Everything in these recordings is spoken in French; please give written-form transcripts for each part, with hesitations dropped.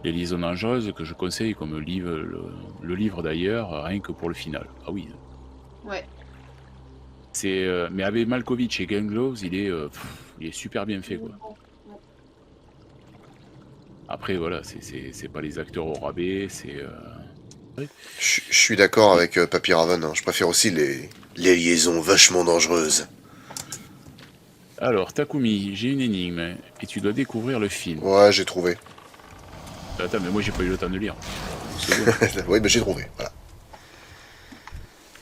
Les liaisons dangereuses que je conseille comme livre, le livre d'ailleurs, rien que pour le final. Ah oui. Ouais. C'est mais avec Malkovich et Glenn Close, il est super bien fait, Il est quoi. bon. Ouais. Après voilà, c'est pas les acteurs au rabais, oui. Je suis d'accord Et avec Papy Raven, hein. Je préfère aussi les liaisons vachement dangereuses. alors Takumi, j'ai une énigme, hein, et tu dois découvrir le film. Ouais, j'ai trouvé. Attends, mais moi j'ai pas eu le temps de lire. 2 secondes. Oui, bah j'ai trouvé, voilà.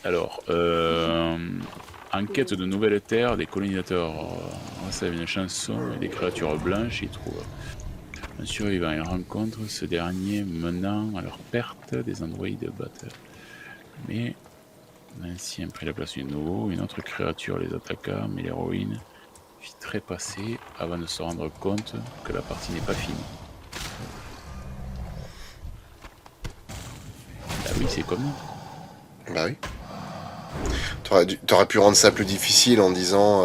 Alors, en quête de nouvelles terres, des colonisateurs reçoivent une chanson et des créatures blanches y trouvent un survivant. Ils rencontrent ce dernier menant à leur perte des androïdes batteurs. Mais l'ancien prit la place du nouveau, une autre créature les attaqua, mais l'héroïne fit trépasser avant de se rendre compte que la partie n'est pas finie. Ah oui, c'est comme nous. Bah oui. T'aurais pu rendre ça plus difficile en disant,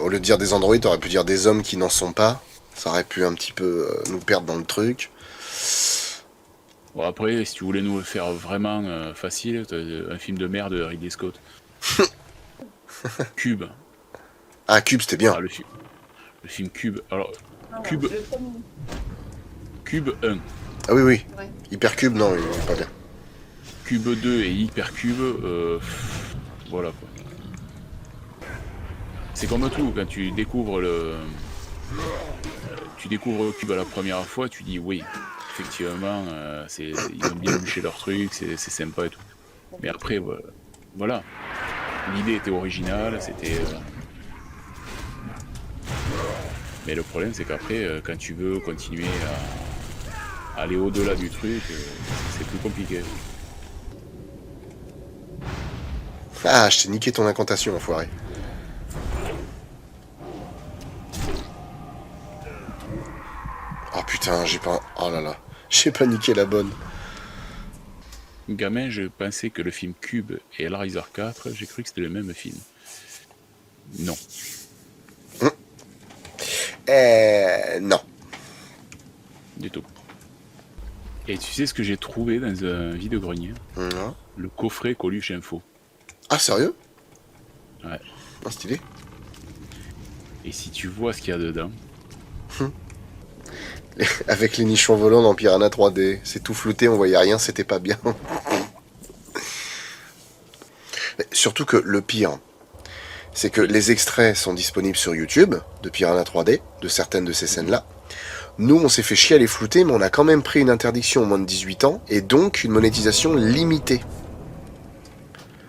au lieu de dire des androïdes, t'aurais pu dire des hommes qui n'en sont pas. Ça aurait pu un petit peu nous perdre dans le truc. Bon, après, si tu voulais nous le faire vraiment facile, un film de merde de Ridley Scott. Cube. Ah, Cube, c'était bien. Ah, le film Cube. Alors, Non, non, Cube, le premier. Cube 1, Ah oui, oui. Ouais. Hypercube, non, il est pas bien. Cube 2 et Hypercube, voilà quoi. C'est comme tout, quand tu découvres Cube à la première fois, tu dis oui, effectivement, ils ont bien bûché leur truc, c'est sympa et tout. Mais après, voilà, l'idée était originale, mais le problème c'est qu'après, quand tu veux continuer à aller au-delà du truc, c'est plus compliqué. Ah, je t'ai niqué ton incantation, enfoiré. Oh putain, j'ai pas... Oh là là. J'ai pas niqué la bonne. Gamin, je pensais que le film Cube et Hellraiser 4, j'ai cru que c'était le même film. Non. Non. Du tout. Et tu sais ce que j'ai trouvé dans un vide-grenier? Non. Le coffret Coluche Info. Ah, sérieux? Ouais. Ah, stylé. Et si tu vois ce qu'il y a dedans, Avec les nichons volants dans Piranha 3D. C'est tout flouté, on voyait rien, c'était pas bien. Mais surtout que le pire, c'est que les extraits sont disponibles sur YouTube de Piranha 3D, de certaines de ces scènes-là. Nous, on s'est fait chier à les flouter, mais on a quand même pris une interdiction au moins de 18 ans, et donc une monétisation limitée.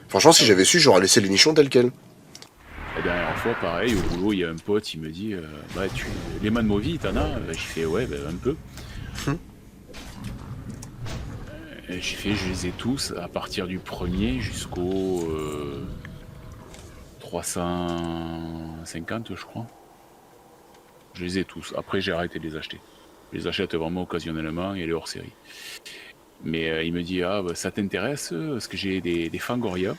Franchement, si j'avais su, j'aurais laissé les nichons tels quels. la dernière fois, pareil, au boulot, il y a un pote, il me dit bah, les Man Movie, t'en as? J'ai fait ouais, bah, un peu. Et j'ai fait, je les ai tous, à partir du premier jusqu'au 350, je crois. Je les ai tous. Après, j'ai arrêté de les acheter. Je les achète vraiment occasionnellement et les hors série. Mais il me dit ah bah, ça t'intéresse parce que j'ai des Fangoria,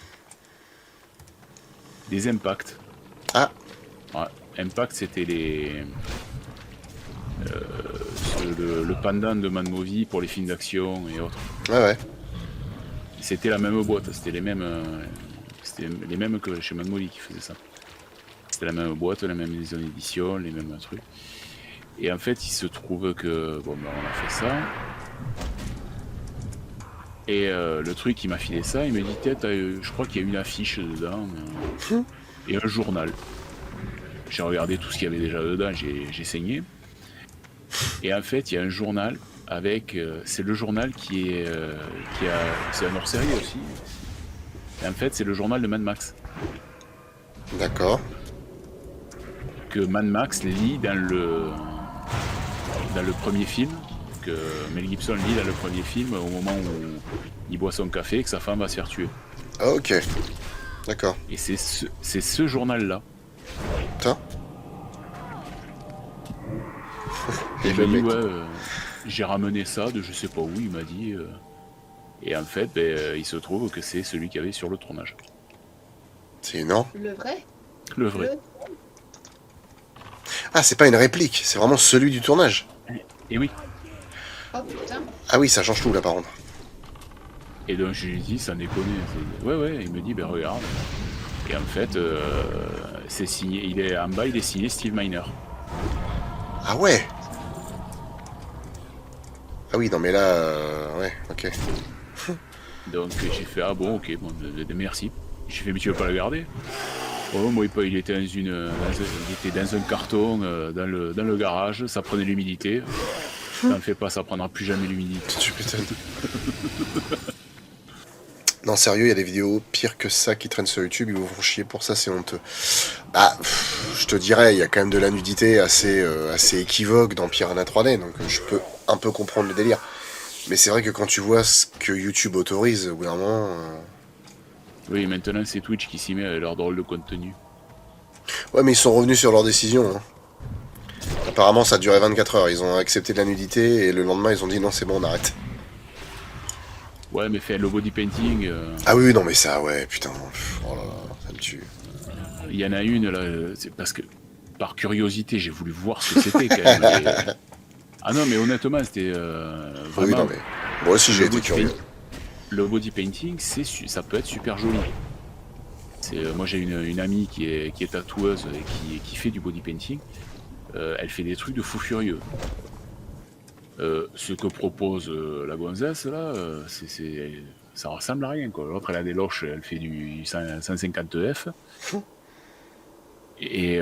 des Impact. Ah, Ouais, Impact c'était le pendant de Man Movie pour les films d'action et autres. ouais, ouais. C'était la même boîte, c'était les mêmes que chez Man Movie qui faisaient ça. C'était la même boîte, la même maison d'édition, les mêmes trucs. Et en fait, il se trouve que bon, ben, on a fait ça. Et le truc, il m'a filé ça, il me dit tiens, je crois qu'il y a une affiche dedans et un journal. J'ai regardé tout ce qu'il y avait déjà dedans, j'ai saigné. Et en fait, il y a un journal avec. C'est le journal c'est un hors-série aussi. Et en fait, c'est le journal de Mad Max. D'accord. Que Mad Max lit dans le premier film. Que Mel Gibson lit dans le premier film au moment où il boit son café et que sa femme va se faire tuer. Ah, ok. D'accord. Et c'est ce journal-là. Putain. Il le m'a dit mec. ouais, j'ai ramené ça de je sais pas où, il m'a dit. Et en fait, il se trouve que c'est celui qu'il y avait sur le tournage. C'est énorme. Le vrai? Le vrai. Ah, c'est pas une réplique, c'est vraiment celui du tournage. Et oui. Oh putain. Ah oui, ça change tout là par contre. Et donc je lui dis, ça déconne. Ouais, il me dit, ben regarde. Et en fait, c'est signé, il est en bas, il est signé Steve Miner. Ah ouais. Ah oui, non mais là, ouais, ok. Donc j'ai fait, ah bon, ok, bon, merci. J'ai fait, mais tu veux pas le garder? Oh, moi, il était il était dans un carton, dans le garage, ça prenait l'humidité. T'en fais pas, ça prendra plus jamais l'humidité. Tu m'étonnes. Non, sérieux, il y a des vidéos pires que ça qui traînent sur YouTube, ils vous font chier pour ça, c'est honteux. Bah, je te dirais, il y a quand même de la nudité assez équivoque dans Piranha 3D, donc je peux un peu comprendre le délire. Mais c'est vrai que quand tu vois ce que YouTube autorise, au bout d'un moment... Oui, maintenant c'est Twitch qui s'y met avec leur drôle de contenu. Ouais, mais ils sont revenus sur leur décision. Hein. Apparemment, ça a duré 24 heures. Ils ont accepté de la nudité et le lendemain, ils ont dit non, c'est bon, on arrête. Ouais, mais fait le body painting. Ah oui, non, mais ça, ouais, putain. Oh là là, ça me tue. Il y en a une là, c'est parce que par curiosité, j'ai voulu voir ce que c'était quand même. Et... Ah non, mais honnêtement, c'était vraiment. Oui, non, mais moi aussi, j'ai été curieux. Le body painting, ça peut être super joli. Moi, j'ai une amie qui est tatoueuse et qui fait du body painting. Elle fait des trucs de fou furieux. Ce que propose la gonzesse là, ça ressemble à rien quoi. L'autre elle a des loches, elle fait du 150 F. Et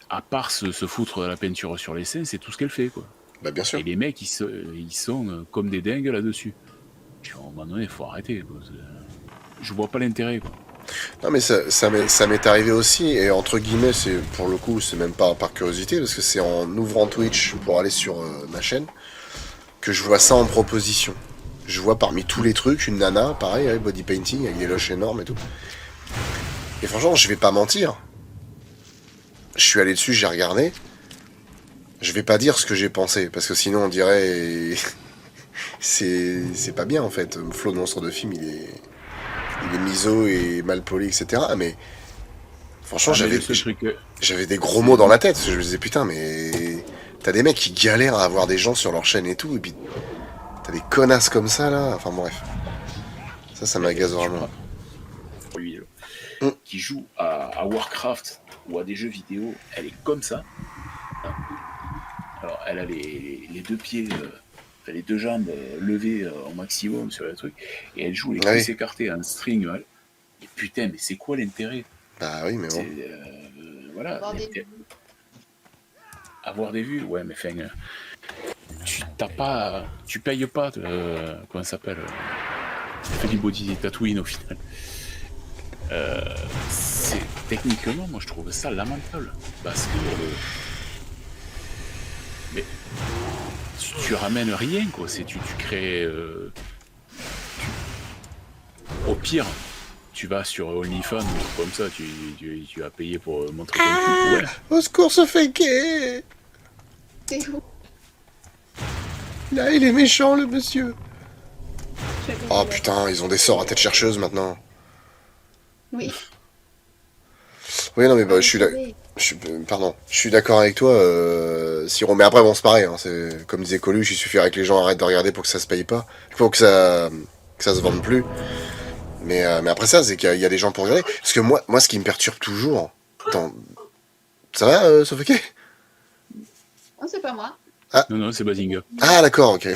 à part se foutre la peinture sur les seins, c'est tout ce qu'elle fait quoi. Bah bien sûr. Et les mecs ils sont comme des dingues là-dessus. À un moment donné, il faut arrêter quoi. Je vois pas l'intérêt quoi. Non mais ça m'est arrivé aussi, et entre guillemets, c'est pour le coup, c'est même pas par curiosité, parce que c'est en ouvrant Twitch pour aller sur ma chaîne que je vois ça en proposition. Je vois parmi tous les trucs une nana, pareil, avec body painting, avec des loches énormes et tout. Et franchement, je vais pas mentir. Je suis allé dessus, j'ai regardé. Je vais pas dire ce que j'ai pensé, parce que sinon on dirait... c'est pas bien en fait. Flo de Monstre de Film, il est miso et mal poli, etc. Mais franchement, j'avais des gros mots dans la tête. Je me disais, putain, mais t'as des mecs qui galèrent à avoir des gens sur leur chaîne et tout, et puis t'as des connasses comme ça, là. Enfin, bref. Ça m'agace vraiment. Lui, qui joue à Warcraft ou à des jeux vidéo, elle est comme ça. Alors, elle a les deux pieds... les deux jambes levées au maximum sur le truc, et elle joue les cuisses écartées en string. Ouais. Et putain, mais c'est quoi l'intérêt? Bah oui, mais bon. Voilà. Avoir des vues, ouais, mais enfin, tu payes pas, comment ça s'appelle, tu fais du body tattooing au final. Techniquement, moi je trouve ça lamentable, parce que mais tu ramènes rien quoi, tu crées au pire tu vas sur OnlyFans ou comme ça, tu vas payer pour montrer ton cul. Ouais. Au secours, se fait gay. C'est où? Là, il est méchant, le monsieur. Oh putain, ils ont des sorts à tête chercheuse maintenant. Oui. Oui, non, mais bah, je suis d'accord avec toi, Siro. Mais après, bon, c'est pareil. Hein, c'est comme disait Coluche, il suffirait que les gens arrêtent de regarder pour que ça se paye pas, pour que ça se vende plus. Mais après ça, c'est qu'il y a des gens pour regarder. Parce que moi, ce qui me perturbe toujours, ça va, Sofokey? Non, c'est pas moi. Ah. Non, c'est Bazinga. Ah, d'accord, ok.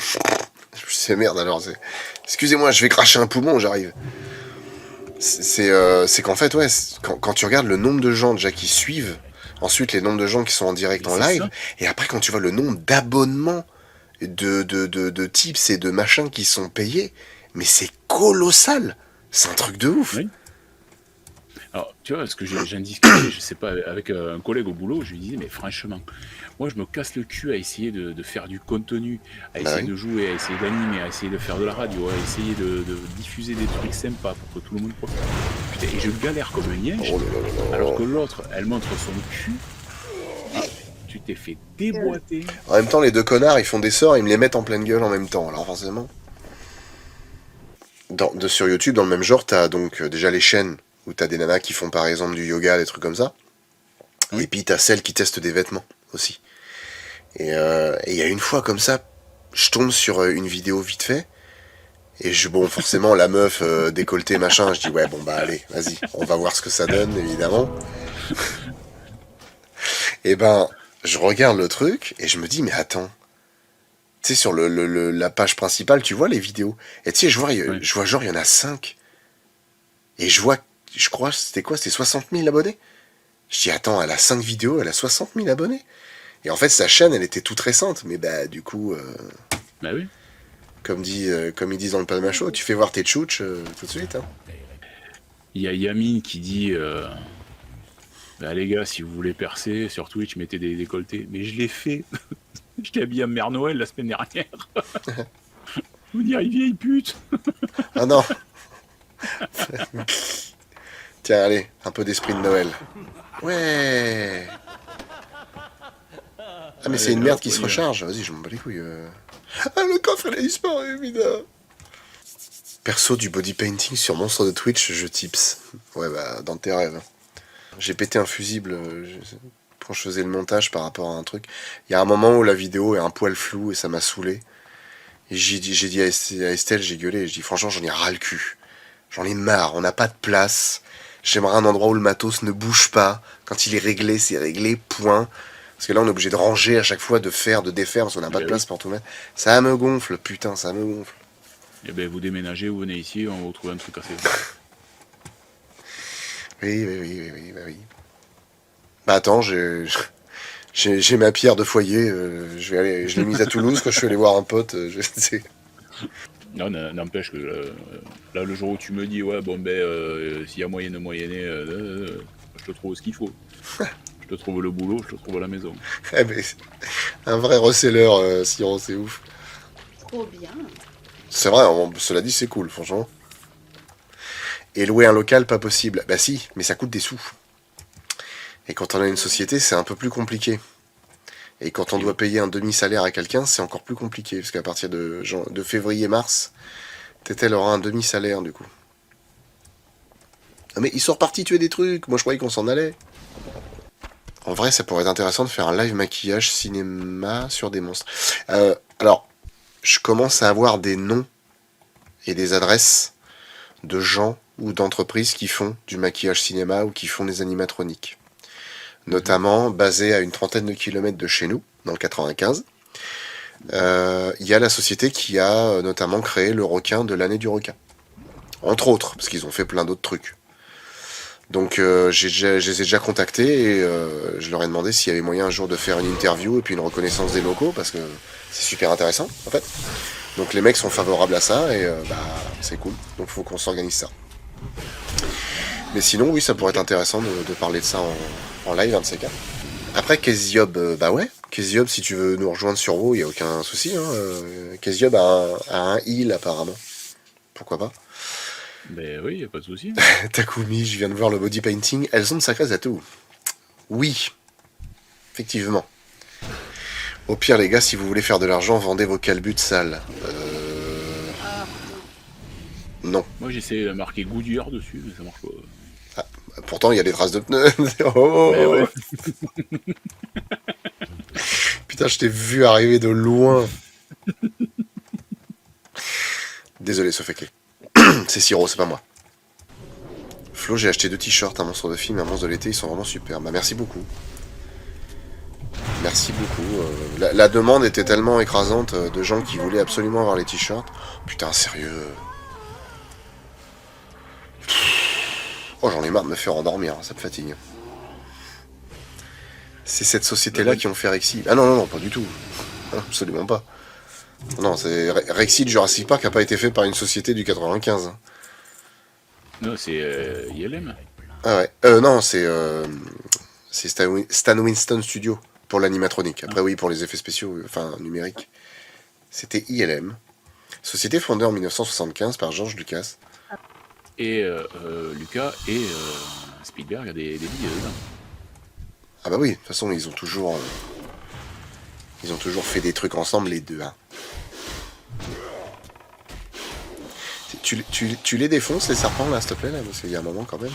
C'est merde alors. Excusez-moi, je vais cracher un poumon, j'arrive. C'est qu'en fait, ouais, quand tu regardes le nombre de gens déjà qui suivent, ensuite les nombres de gens qui sont en direct en live, et après quand tu vois le nombre d'abonnements, de tips et de machins qui sont payés, mais c'est colossal. C'est un truc de ouf. Oui. Alors, tu vois, ce que j'ai discuté, je sais pas, avec un collègue au boulot, je lui disais, mais franchement, moi je me casse le cul à essayer de faire du contenu, à essayer de jouer, à essayer d'animer, à essayer de faire de la radio, à essayer de diffuser des trucs sympas pour que tout le monde profite. Putain, et je galère comme un liège, alors que l'autre, elle montre son cul. Ah, tu t'es fait déboîter. En même temps, les deux connards, ils font des sorts, ils me les mettent en pleine gueule en même temps, alors forcément. Sur YouTube, dans le même genre, t'as donc déjà les chaînes où t'as des nanas qui font par exemple du yoga, des trucs comme ça. Oui. Et puis t'as celles qui testent des vêtements aussi. Et il y a une fois comme ça, je tombe sur une vidéo vite fait. Et bon, forcément, la meuf décolletée, machin, je dis, ouais, bon, bah, allez, vas-y, on va voir ce que ça donne, évidemment. Et ben, je regarde le truc, et je me dis, mais attends. Tu sais, sur la page principale, tu vois les vidéos. Et tu sais, je vois genre, il y en a 5. Et je crois, c'était quoi? C'était 60 000 abonnés? Je dis, attends, elle a 5 vidéos, elle a 60 000 abonnés. Et en fait, sa chaîne, elle était toute récente. Mais bah, du coup... Bah oui. Comme ils disent dans le Palmacho, tu fais voir tes tchouches tout de suite. Hein. Il y a Yamin qui dit bah les gars, si vous voulez percer sur Twitch, mettez des décolletés. Mais je l'ai fait. Je t'ai habillé à Mère Noël la semaine dernière. Vous direz vieille pute. Ah non. Tiens, allez, un peu d'esprit de Noël. Ouais. Ah mais c'est une merde qui se recharge. Vas-y, je m'en bats les couilles. Ah, le coffre, il a disparu, putain. Perso du body painting sur monstre de Twitch, je tips. Ouais, bah, dans tes rêves. J'ai pété un fusible quand je faisais le montage par rapport à un truc. Il y a un moment où la vidéo est un poil floue et ça m'a saoulé. Et j'ai dit à Estelle, j'ai gueulé, je dis franchement, j'en ai ras le cul. J'en ai marre, on n'a pas de place. J'aimerais un endroit où le matos ne bouge pas. Quand il est réglé, c'est réglé, point. Parce que là, on est obligé de ranger à chaque fois, de faire, de défaire, parce qu'on n'a pas de place pour tout mettre. Ça me gonfle, putain, ça me gonfle. Eh ben, vous déménagez, vous venez ici, on va vous trouver un truc assez. Oui. Bah attends, j'ai ma pierre de foyer, je l'ai mise à Toulouse quand je suis allé voir un pote, Non, n'empêche que là, le jour où tu me dis, ouais, bon, ben, s'il y a moyen de moyenner, je te trouve ce qu'il faut. Je te trouve le boulot, je te trouve la maison. Eh ben, un vrai reseller, Siro, c'est ouf. Trop bien. C'est vrai, cela dit, c'est cool, franchement. Et louer un local, pas possible. Bah si, mais ça coûte des sous. Et quand on a une société, c'est un peu plus compliqué. Et quand on doit payer un demi-salaire à quelqu'un, c'est encore plus compliqué. Parce qu'à partir de février-mars, Tétel aura un demi-salaire, du coup. Ah mais ils sont repartis tuer des trucs. Moi, je croyais qu'on s'en allait. En vrai, ça pourrait être intéressant de faire un live maquillage cinéma sur des monstres. Alors, je commence à avoir des noms et des adresses de gens ou d'entreprises qui font du maquillage cinéma ou qui font des animatroniques. Notamment basés à une trentaine de kilomètres de chez nous, dans le 95. Il y a la société qui a notamment créé le requin de l'année du requin. Entre autres, parce qu'ils ont fait plein d'autres trucs. Donc je les ai déjà contactés et je leur ai demandé s'il y avait moyen un jour de faire une interview et puis une reconnaissance des locaux, parce que c'est super intéressant en fait. Donc les mecs sont favorables à ça et c'est cool. Donc il faut qu'on s'organise ça. Mais sinon oui, ça pourrait être intéressant de parler de ça en live, un de ces cas. Après Keziob, bah ouais, Keziob, si tu veux nous rejoindre sur WoW, il n'y a aucun souci. Keziob a un heal apparemment. Pourquoi pas. Ben oui, y a pas de souci. Takumi, je viens de voir le body painting. Elles ont de sacrés atouts. Oui, effectivement. Au pire, les gars, si vous voulez faire de l'argent, vendez vos calbutes sales. Non. Moi, j'essaie de marquer Goodyear dessus, mais ça marche pas. Ah, pourtant, il y a des traces de pneus. Oh, ben ouais. Putain, je t'ai vu arriver de loin. Désolé, Sofeke. C'est Siro, c'est pas moi. Flo, j'ai acheté 2 t-shirts, un monstre de film et un monstre de l'été, ils sont vraiment super. Bah merci beaucoup. Merci beaucoup. La demande était tellement écrasante de gens qui voulaient absolument avoir les t-shirts. Putain, sérieux. Oh, j'en ai marre de me faire endormir, ça me fatigue. C'est cette société-là qui ont fait Rexy. Ah non, pas du tout. Absolument pas. Non, c'est Rexy de Jurassic Park n'a pas été fait par une société du 95. Non, c'est ILM. Ah ouais. Non, c'est Stan Winston Studio pour l'animatronique. Après, oui, pour les effets spéciaux, enfin numériques. C'était ILM. Société fondée en 1975 par George Lucas. Et Lucas et Spielberg a des billets dedans. Ah bah oui, de toute façon, ils ont toujours fait des trucs ensemble, les deux. Hein. Tu les défonces, les serpents, là, s'il te plaît, là, parce qu'il y a un moment, quand même...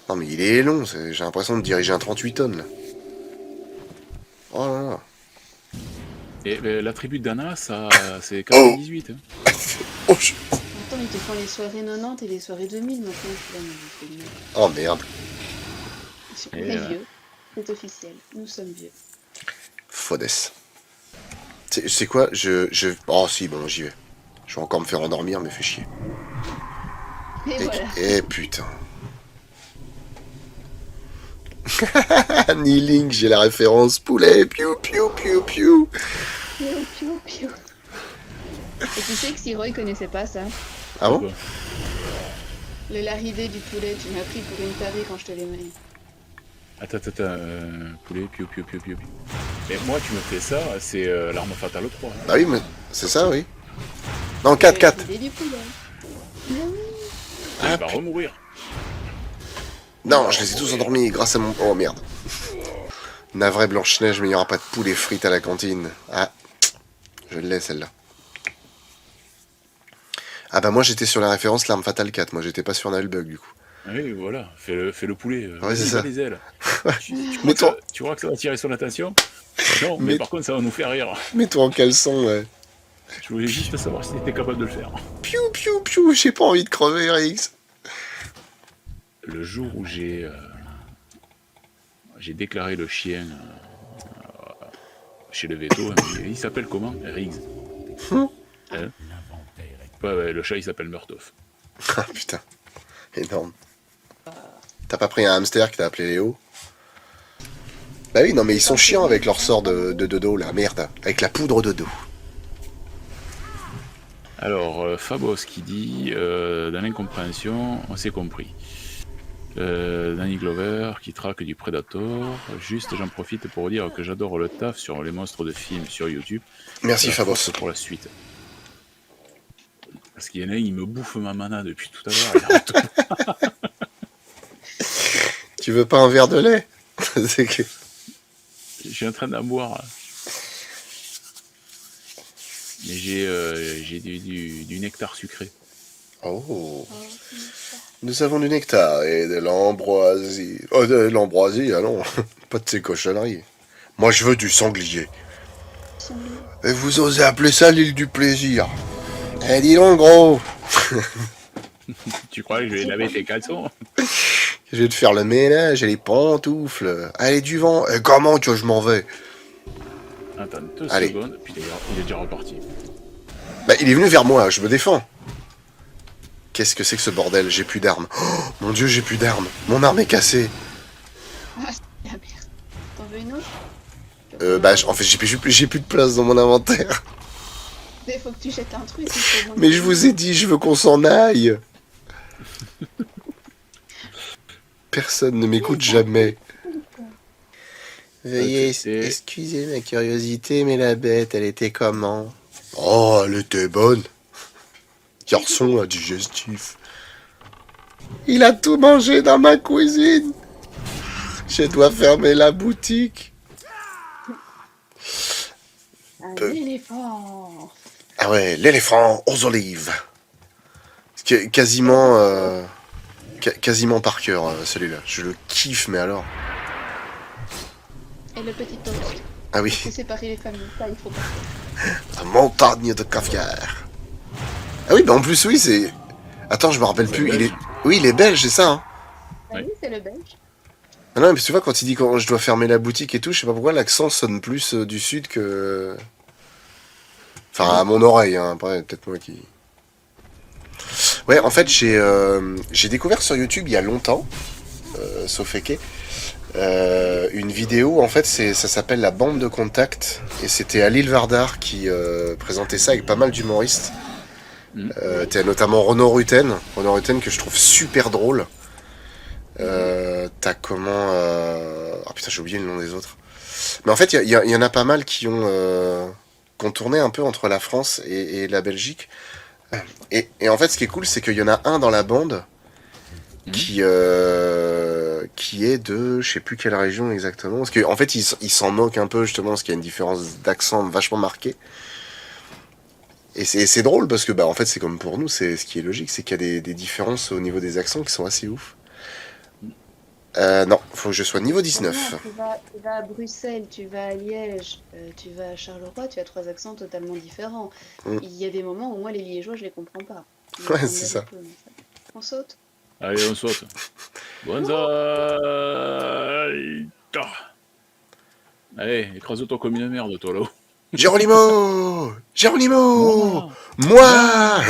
Non, mais il est long, j'ai l'impression de diriger un 38 tonnes, là. Oh là là. Et la tribu d'Anna, ça, c'est Oh 98. Hein. Oh, Attends, ils te font les soirées 90 et les soirées 2000 maintenant. Je suis là, mais c'est bien. oh merde. On Et, est vieux. C'est officiel. Nous sommes vieux. Fodès. C'est quoi Oh si, bon, j'y vais. Je vais encore me faire endormir, mais fais chier. Et voilà. Putain. Kneeling, j'ai la référence. Poulet, piou, piou, piou, piou. Piou, piou, piou. Et tu sais que Siroy connaissait pas ça. Ah bon? Quoi. Le laridé du poulet, tu m'as pris pour une tarée quand je te l'ai maillé. Attends, poulet, piou, piou, piou, piou. Et moi, tu me fais ça, c'est l'arme fatale 3. Hein. Bah oui, mais c'est ça, oui. Non, 4, 4. Le laridé du poulet. Non. Ah, Ah, il va remourir. Non, je les ai tous endormis grâce à mon... Oh merde. Navré Blanche-Neige, mais il n'y aura pas de poulet frites à la cantine. Ah, je l'ai celle-là. Ah bah moi j'étais sur la référence l'arme fatale 4, moi j'étais pas sur Nullbug du coup. Ah oui, voilà, fais le poulet. Ouais, c'est vas-y, ça. les ailes. Mets-toi Tu crois que ça va attirer son attention? Non, Mais- mais par contre, ça va nous faire rire. mets-toi en caleçon, ouais. Je voulais juste savoir si t'étais capable de le faire. Piou, piou, piou, j'ai pas envie de crever, Rix. Le jour où j'ai déclaré le chien chez le veto, il s'appelle comment? Riggs. Hein? Ouais, le chat il s'appelle Murtoff. Ah putain, énorme. T'as pas pris un hamster qui t'a appelé Léo? Bah oui, non mais ils sont chiants avec leur sort de dodo là, merde. Avec la poudre de dos. Alors, Fabos qui dit dans l'incompréhension, on s'est compris. Danny Glover qui traque du Predator. Juste, j'en profite pour dire que j'adore le taf sur les monstres de films sur YouTube. Merci La Fabos. force pour la suite. Parce qu'il y en a un, il me bouffe ma mana depuis tout à l'heure. il arrête pas. Tu veux pas un verre de lait? C'est que... Je suis en train d'en boire. Là. Mais j'ai du nectar sucré. Oh. Nous avons du nectar et de l'ambroisie. Oh, de l'ambroisie, ah non. Pas de ces cochonneries. Moi je veux du sanglier. Et vous osez appeler ça l'île du plaisir? Eh dis donc gros. Tu crois que je vais laver tes caleçons? Je vais te faire le ménage et les pantoufles. Allez du vent. Et comment que je m'en vais? Attends, 2 Allez. secondes, puis d'ailleurs, il est déjà reparti. Bah il est venu vers moi, je me défends. Qu'est-ce que c'est que ce bordel? J'ai plus d'armes. Oh, mon dieu, j'ai plus d'armes. Mon arme est cassée. Ah, merde. T'en veux une autre? Bah en fait j'ai plus de place dans mon inventaire. Il faut que tu jettes un truc. Mais je vous ai dit, je veux qu'on s'en aille. Personne ne m'écoute jamais. Veuillez excuser ma curiosité, mais la bête, elle était comment? Oh, elle était bonne. Garçon indigestif. Il a tout mangé dans ma cuisine. Je dois fermer la boutique. Un Peu. éléphant. Ah ouais, l'éléphant aux olives. Quasiment, quasiment par cœur, celui-là. Je le kiffe, mais alors. Et le petit toast. Ah oui, C'est séparer les familles. Ça, il faut pas. la montagne de caviar. Ah oui, bah en plus, oui, c'est... Attends, je me rappelle C'est plus. Il belge. est... Oui, il est belge, c'est ça, hein. Ah Ouais. oui, c'est le belge. Ah non, mais tu vois, quand il dit quand je dois fermer la boutique et tout, je sais pas pourquoi l'accent sonne plus du sud que... Enfin, à mon oreille, hein. Après, peut-être moi qui... Ouais, en fait, j'ai découvert sur YouTube il y a longtemps, sauf Eke, une vidéo, en fait, ça s'appelle La Bande de Contact, et c'était Alil Vardar qui présentait ça avec pas mal d'humoristes. T'as notamment Renaud Rutten que je trouve super drôle. T'as comment... Ah putain, j'ai oublié le nom des autres. Mais en fait, il y en a pas mal qui ont tourné un peu entre la France et la Belgique. Et en fait, ce qui est cool, c'est qu'il y en a un dans la bande qui est de... Je sais plus quelle région exactement. Parce qu'en fait, il s'en moque un peu, justement, parce qu'il y a une différence d'accent vachement marquée. Et c'est drôle, parce que, bah, en fait, c'est comme pour nous, c'est ce qui est logique, c'est qu'il y a des différences au niveau des accents qui sont assez ouf. Non, faut que je sois niveau Non, 19. tu vas à Bruxelles, tu vas à Liège, tu vas à Charleroi, tu as trois accents totalement différents. Mm. Il y a des moments où moi, les Liégeois, je les comprends pas. Ils Ouais, m'emmerdent c'est un ça. peu, mais ça. On saute. Allez, on saute. Bonza. Allez, écrase-toi comme une merde, toi, là-haut. Geronimo! Geronimo! Moi. Moi!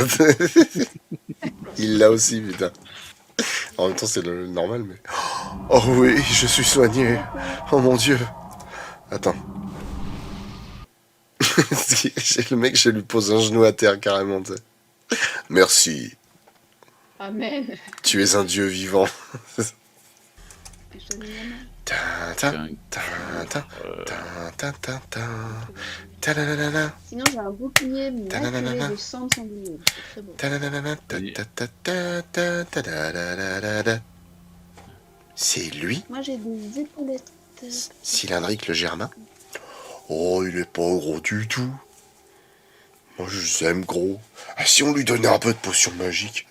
Il l'a aussi, putain. En même temps, c'est le normal, mais... Oh oui, je suis soigné. Oh mon dieu. Attends. Le mec, je lui pose un genou à terre, carrément, tu sais. Merci. Amen. Tu es un dieu vivant. Je te donne la main. Tintin, tintin, tintin, tintin, tananana, Sinon, j'ai un bouclier maculé de sang de sanglier. C'est très beau. tananana, Vas-y. tatatatatatatatadadadada. C'est lui, Moi, j'ai des épaulettes. Cylindrique le Germain. Oh, il est pas gros du tout. Moi, je l'aime gros. Ah, si on lui donnait un peu de potion magique.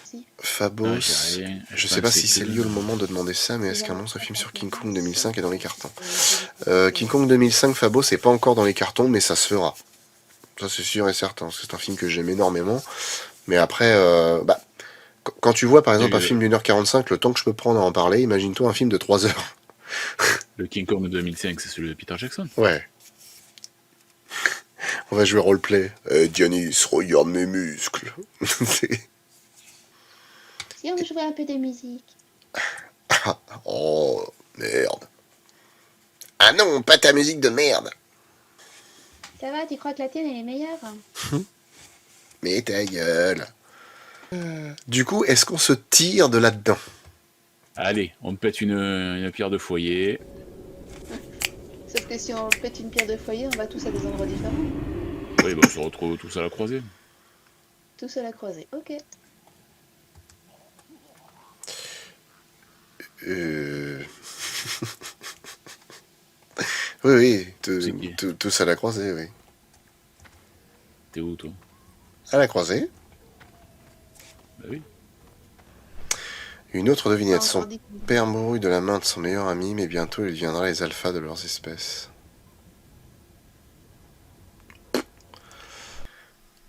Si. Fabos. Ah, j'ai rien. Je pas sais pas si accepté c'est le lié au nom. moment de demander ça, mais est-ce qu'un monstre film sur King Kong 2005 est dans les cartons? King Kong 2005, Fabos, c'est pas encore dans les cartons, mais ça se fera. Ça, c'est sûr et certain. C'est un film que j'aime énormément. Mais après, quand tu vois par exemple un film d'1h45, le temps que je peux prendre à en parler, imagine-toi un film de 3 heures. Le King Kong 2005, c'est celui de Peter Jackson. Ouais. On va jouer roleplay. Dianis, regarde mes muscles. Si on veut jouer un peu de musique. Oh, merde. Ah non, pas ta musique de merde. Ça va, tu crois que la tienne elle est meilleure? Mais ta gueule. Du coup, est-ce qu'on se tire de là-dedans? Allez, on pète une pierre de foyer. Sauf que si on pète une pierre de foyer, on va tous à des endroits différents. Oui, bah, on se retrouve tous à la croisée. Tous à la croisée. Ok. Oui, C'est qui? tous à la croisée, oui. T'es où, toi? À la croisée. Bah oui. Une autre devinette. Pas Son encore dit que- père mourut de la main de son meilleur ami, mais bientôt il deviendra les alphas de leurs espèces.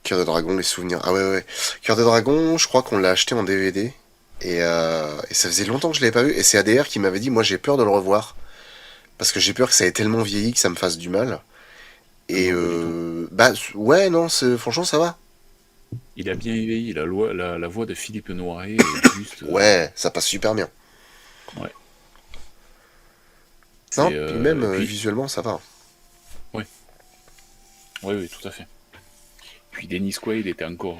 Cœur de dragon, les souvenirs. Ah ouais. Cœur de dragon, je crois qu'on l'a acheté en DVD. Et ça faisait longtemps que je l'avais pas vu. Et c'est ADR qui m'avait dit, moi j'ai peur de le revoir. Parce que j'ai peur que ça ait tellement vieilli que ça me fasse du mal. Et Non, pas du ouais, non, franchement ça va. Il a bien éveillé. La voix de Philippe Noiret est juste. Ouais, ça passe super bien. Ouais. Non, C'est, puis même puis- visuellement ça va. Oui, tout à fait. Puis Dennis Quaid était encore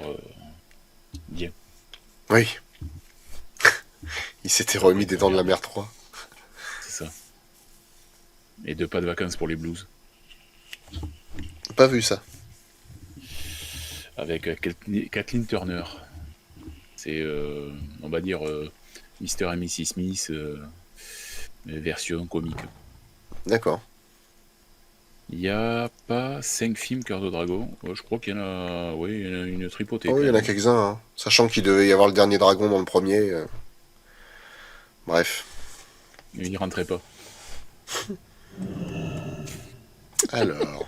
bien. Oui. Il s'était remis des Dents de la Mer 3. C'est ça. Et de pas de vacances pour les blues. Pas vu ça. Avec Kathleen Turner. C'est, on va dire, Mr. et Mrs. Smith, version comique. D'accord. Il n'y a pas 5 films Cœur de Dragon. Je crois qu'il y en a, oui, il y en a une tripotée. Oh, il y en a quelques-uns, hein. Sachant qu'il devait y avoir le dernier dragon dans le premier. Bref. Mais il n'y rentrait pas. Alors.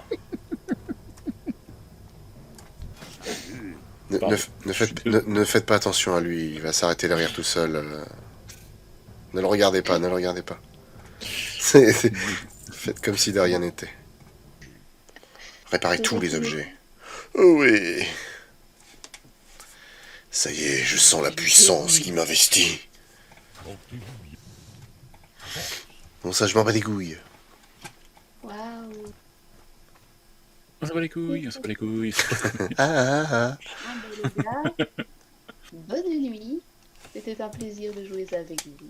Ne faites pas attention à lui, il va s'arrêter de rire tout seul. Ne le regardez pas, ne le regardez pas. Faites comme si de rien n'était. Réparez tous les objets. Oh oui. Ça y est, je sens la puissance qui m'investit. Bon, ça, je m'en bats les couilles. Waouh. On s'en bat les couilles, on s'en bat les couilles. Ah. Ah, bah, les gars, bonne nuit. C'était un plaisir de jouer ça avec vous.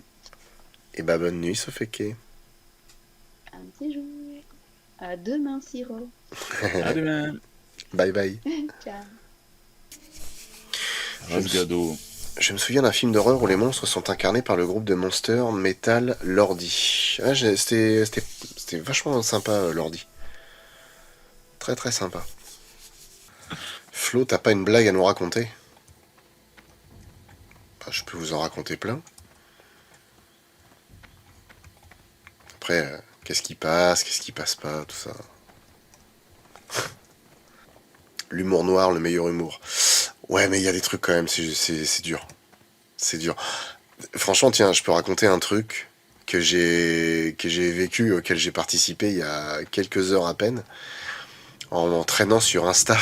Et bah, bonne nuit, Sofeke. Un petit jour. À demain, Siro. À demain. Bye bye. Ciao. Rasgado. Je me souviens d'un film d'horreur où les monstres sont incarnés par le groupe de Monster Metal Lordi. Ah, c'était vachement sympa, Lordi. Très très sympa. Flo, t'as pas une blague à nous raconter? Bah, je peux vous en raconter plein. après, qu'est-ce qui passe pas, tout ça. L'humour noir, le meilleur humour. Ouais, mais il y a des trucs quand même, c'est dur. C'est dur. Franchement, tiens, je peux raconter un truc que j'ai vécu, auquel j'ai participé il y a quelques heures à peine, en m'entraînant sur Insta.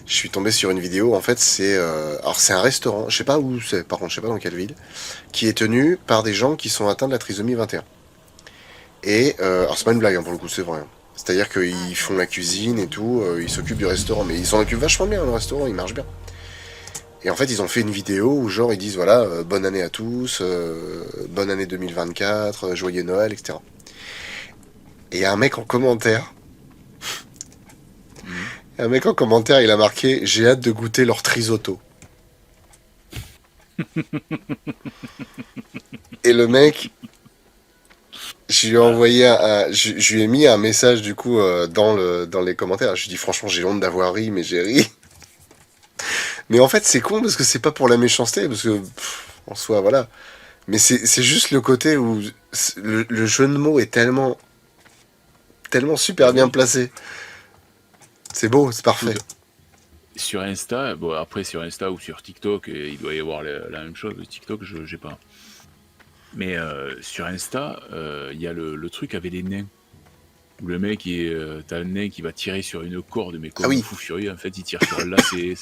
Je suis tombé sur une vidéo, en fait, alors c'est un restaurant, je sais pas où c'est, par contre, je sais pas dans quelle ville, qui est tenu par des gens qui sont atteints de la trisomie 21. Et, alors c'est pas une blague, hein, pour le coup, c'est vrai. Hein. C'est-à-dire qu'ils font la cuisine et tout, ils s'occupent du restaurant, mais ils s'en occupent vachement bien, le restaurant, il marche bien. Et en fait, ils ont fait une vidéo où, genre, ils disent, voilà, bonne année à tous, bonne année 2024, joyeux Noël, etc. Et il y a un mec en commentaire, il a marqué, j'ai hâte de goûter leur trisoto. Et le mec, je lui ai envoyé je lui ai mis un message du coup dans les commentaires. Je lui ai dit franchement j'ai honte d'avoir ri, mais j'ai ri. Mais en fait c'est con parce que c'est pas pour la méchanceté, parce que en soi voilà. Mais c'est juste le côté où le jeu de mots est tellement super bien placé. C'est beau, c'est parfait. Sur Insta, bon après sur Insta ou sur TikTok, il doit y avoir la même chose. TikTok, je j'ai pas. Mais sur Insta, il y a le truc avec les nains. Où le mec, t'as un nain qui va tirer sur une corde, mais comme un fou furieux, en fait, il tire sur un lacet.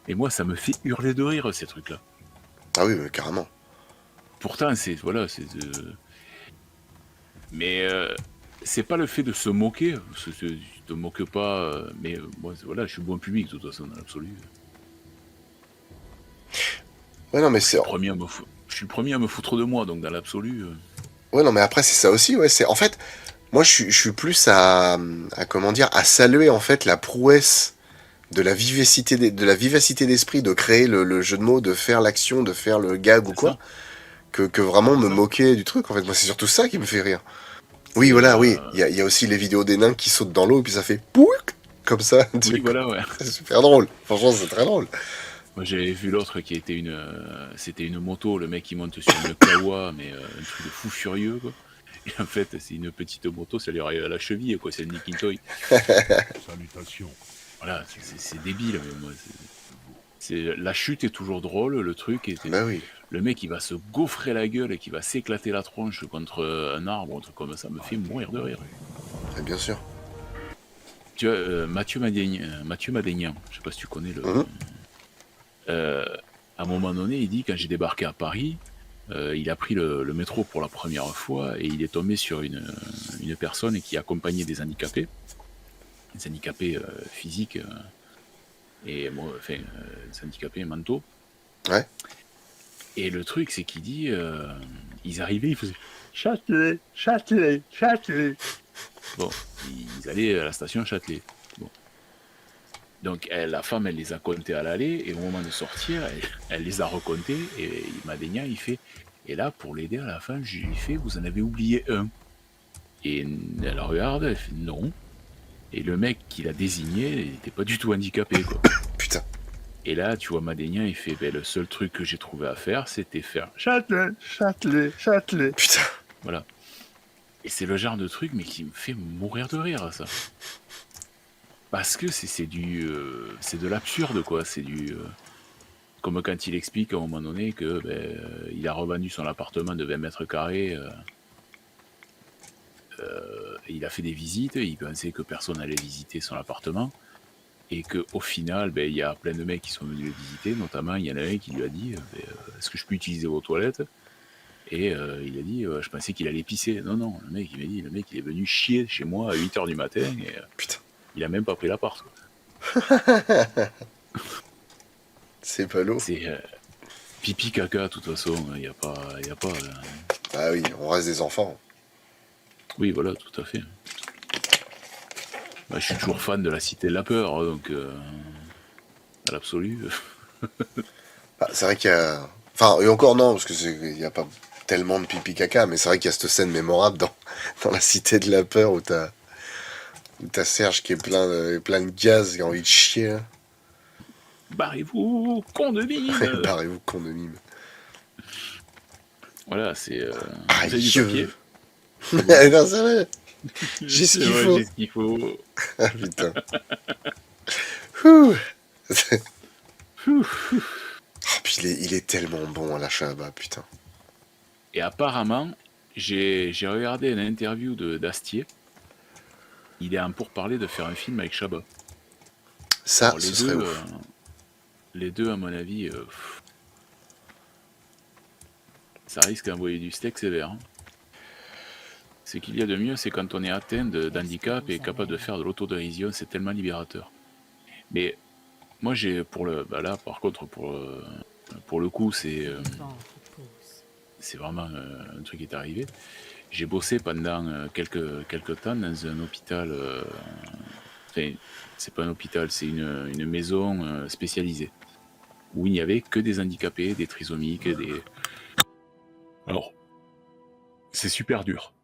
Et moi, ça me fait hurler de rire, ces trucs-là. Ah oui, mais carrément. Pourtant, mais c'est pas le fait de se moquer. Tu te moques pas, mais moi, voilà, je suis bon public, de toute façon, dans l'absolu. Ouais, non, mais Je suis le premier à me foutre de moi, donc dans l'absolu. Ouais, non, mais après, c'est ça aussi, ouais. En fait, moi, je suis plus comment dire, à saluer, en fait, la prouesse de la vivacité d'esprit, de créer le jeu de mots, de faire l'action, de faire le gag ou quoi, que vraiment me moquer du truc, en fait. Moi, c'est surtout ça qui me fait rire. Oui, voilà, oui. Il y a aussi les vidéos des nains qui sautent dans l'eau et puis ça fait pouic comme ça. Oui, voilà, ouais. C'est super drôle. Franchement, c'est très drôle. Moi, j'avais vu l'autre qui était c'était une moto, le mec qui monte sur une Kawa, mais un truc de fou furieux, quoi. Et en fait, c'est une petite moto, ça lui arrive à la cheville, quoi. C'est le Nikintoy. Salutations. Voilà, c'est débile, mais moi, la chute est toujours drôle, le truc est. Bah oui. Le mec, il va se gaufrer la gueule et qui va s'éclater la tronche contre un arbre, un truc comme ça, me fait mourir de rire. Et bien sûr. Tu vois, Mathieu Madénian, je sais pas si tu connais le. À un moment donné, il dit, quand j'ai débarqué à Paris, il a pris le métro pour la première fois et il est tombé sur une personne qui accompagnait des handicapés physiques et des handicapés mentaux. Ouais. Et le truc, c'est qu'il dit, ils arrivaient, ils faisaient Châtelet, Châtelet, Châtelet. Bon, ils allaient à la station Châtelet. Bon. Donc la femme, elle les a comptés à l'aller, et au moment de sortir, elle les a recomptés, et Madénia, il fait, et là, pour l'aider à la fin, je lui fais, vous en avez oublié un. Et elle regarde, elle fait, non. Et le mec qui l'a désigné, il n'était pas du tout handicapé, quoi. Putain. Et là, tu vois, Madénia, il fait, le seul truc que j'ai trouvé à faire, c'était faire Châtelet, Châtelet, Châtelet. Putain. Voilà. Et c'est le genre de truc, mais qui me fait mourir de rire, ça. Parce que c'est de l'absurde, quoi. C'est comme quand il explique à un moment donné que il a revendu son appartement de 20 mètres carrés. Et il a fait des visites, il pensait que personne allait visiter son appartement. Et qu'au final, il y a plein de mecs qui sont venus le visiter. Notamment, il y en a un qui lui a dit est-ce que je peux utiliser vos toilettes? Et il a dit je pensais qu'il allait pisser. Non, le mec, il m'a dit, le mec, il est venu chier chez moi à 8h du matin. Et, putain. Il a même pas pris l'appart. C'est pas lourd. C'est pipi caca, de toute façon, il n'y a pas. Ah oui, on reste des enfants. Oui, voilà, tout à fait. Je suis toujours fan de la Cité de la Peur, donc à l'absolu. C'est vrai qu'il y a. Enfin, et encore non, parce que il n'y a pas tellement de pipi caca, mais c'est vrai qu'il y a cette scène mémorable dans la Cité de la Peur où t'as Serge qui est plein de gaz, qui a envie de chier. Hein. Barrez-vous, con de mime. Barrez-vous, con de mime. Voilà, c'est. Aïe, vous avez du papier? C'est bon. Non, c'est vrai. J'ai ce C'est qu'il vrai, faut. j'ai ce qu'il faut. Ah putain. Ouh. Ouh. Oh, puis il est tellement bon à la Chabat, putain. Et apparemment, j'ai regardé une interview d'Astier. Il est en pourparlers de faire un film avec Chabat. Ça, Alors, ce serait ouf. les deux, à mon avis, ça risque d'envoyer du steak sévère. Hein. Ce qu'il y a de mieux, c'est quand on est atteint d'handicap et capable de faire de l'autodérision, c'est tellement libérateur. Mais moi, j'ai pour le, bah là, par contre, pour le coup, c'est vraiment un truc qui est arrivé. J'ai bossé pendant quelques temps dans un hôpital. Enfin, c'est pas un hôpital, c'est une maison spécialisée où il n'y avait que des handicapés, des trisomiques, des. Alors, c'est super dur.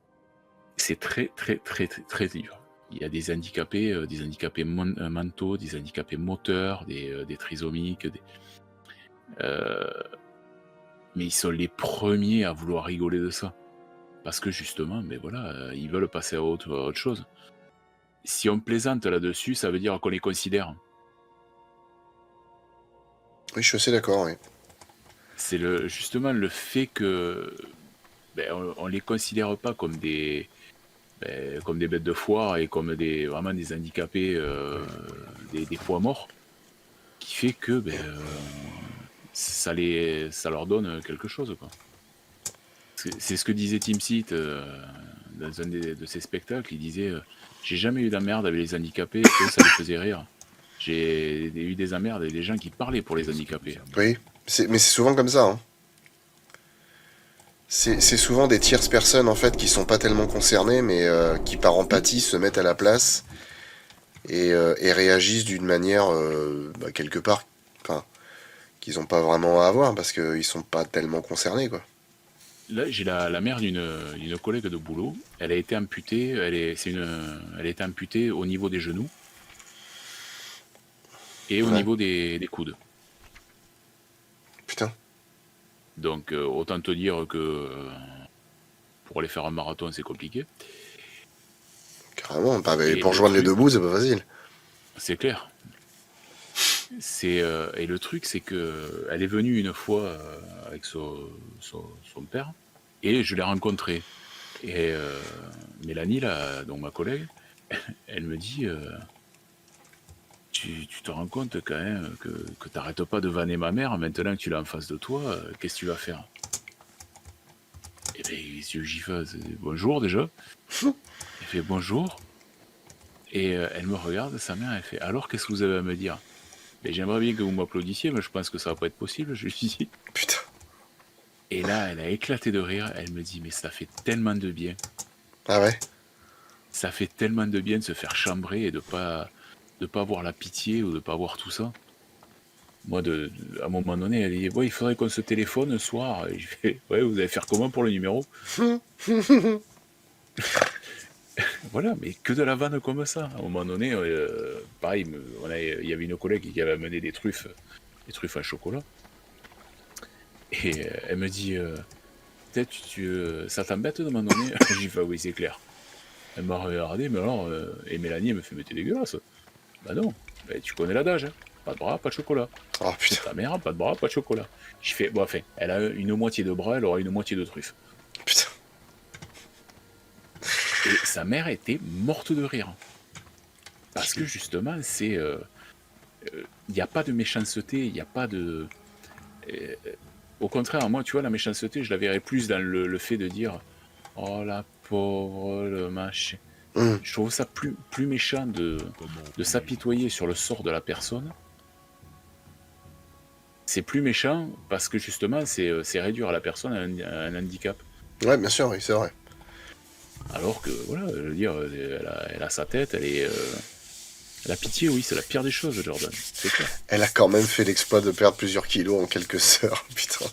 C'est très dur. Il y a des handicapés mentaux, des handicapés moteurs, des trisomiques, mais ils sont les premiers à vouloir rigoler de ça. Parce que justement, mais voilà, ils veulent passer à autre chose. Si on plaisante là-dessus, ça veut dire qu'on les considère. Oui, je suis assez d'accord, oui. C'est justement le fait que on les considère pas comme des bêtes de foire et comme vraiment des handicapés, des poids morts, qui fait que ça leur donne quelque chose, quoi. C'est ce que disait Tim Seat dans un de ses spectacles. Il disait j'ai jamais eu d'emmerde avec les handicapés, eux ça les faisait rire. J'ai eu des emmerdes avec des gens qui parlaient pour les handicapés. Oui, mais c'est souvent comme ça. Hein. C'est souvent des tierces personnes en fait qui sont pas tellement concernées, mais qui par empathie se mettent à la place et réagissent d'une manière quelque part, enfin, qu'ils n'ont pas vraiment à avoir parce qu'ils sont pas tellement concernés, quoi. Là, j'ai la mère d'une collègue de boulot. Elle a été amputée. Elle a été amputée au niveau des genoux et au Ouais. niveau des coudes. Putain. Donc, autant te dire que pour aller faire un marathon, c'est compliqué. Carrément. Bah, mais Et pour le rejoindre les truc, deux bouts, c'est pas facile. c'est clair. Et le truc, c'est que elle est venue une fois avec son père et je l'ai rencontré. Et Mélanie, là, donc ma collègue, elle me dit tu te rends compte quand même que t'arrêtes pas de vanner ma mère maintenant que tu l'as en face de toi, qu'est-ce que tu vas faire? Et bien, qu'est-ce que j'y fais? Bonjour déjà. Elle fait bonjour. Et elle me regarde, sa mère, elle fait alors qu'est-ce que vous avez à me dire? Mais j'aimerais bien que vous m'applaudissiez, mais je pense que ça va pas être possible, je lui dis. Putain. Et là, elle a éclaté de rire, elle me dit mais ça fait tellement de bien. Ah ouais. Ça fait tellement de bien de se faire chambrer et de pas avoir la pitié ou de pas avoir tout ça. Moi, à un moment donné, elle dit ouais, il faudrait qu'on se téléphone ce soir. Et je fais ouais, vous allez faire comment pour le numéro? Voilà, mais que de la vanne comme ça. À un moment donné, pareil, il y avait une collègue qui avait amené des truffes à chocolat. Et elle me dit peut-être ça t'embête de m'en donner? J'ai fait oui, c'est clair. Elle m'a regardé, mais alors, et Mélanie, elle me fait mais t'es dégueulasse. Bah non, bah, tu connais l'adage, hein. Pas de bras, pas de chocolat. Oh C'est putain. ta mère, pas de bras, pas de chocolat. Je fais, bon, enfin, elle a une moitié de bras, elle aura une moitié de truffe. Putain. Et sa mère était morte de rire. Parce que justement, c'est. Il n'y a pas de méchanceté, il n'y a pas de. Au contraire, moi, tu vois, la méchanceté, je la verrais plus dans le fait de dire oh la pauvre, le machin. Je trouve ça plus méchant de s'apitoyer sur le sort de la personne. C'est plus méchant parce que justement, c'est réduire à la personne à un handicap. Ouais, bien sûr, oui, c'est vrai. Alors que, voilà, je veux dire, elle a sa tête, elle est. La pitié, oui, c'est la pire des choses, Jordan. C'est clair. Elle a quand même fait l'exploit de perdre plusieurs kilos en quelques heures, putain.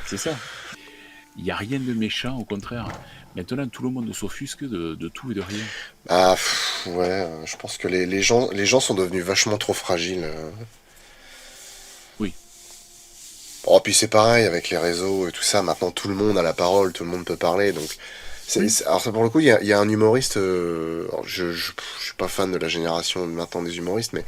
C'est ça. Il n'y a rien de méchant, au contraire. Maintenant, tout le monde s'offusque de tout et de rien. Ah, ouais, je pense que les gens sont devenus vachement trop fragiles. Oui. Oh, puis c'est pareil avec les réseaux et tout ça. Maintenant, tout le monde a la parole, tout le monde peut parler. Donc, alors, ça, pour le coup, il y a un humoriste. Alors, je suis pas fan de la génération de maintenant des humoristes, mais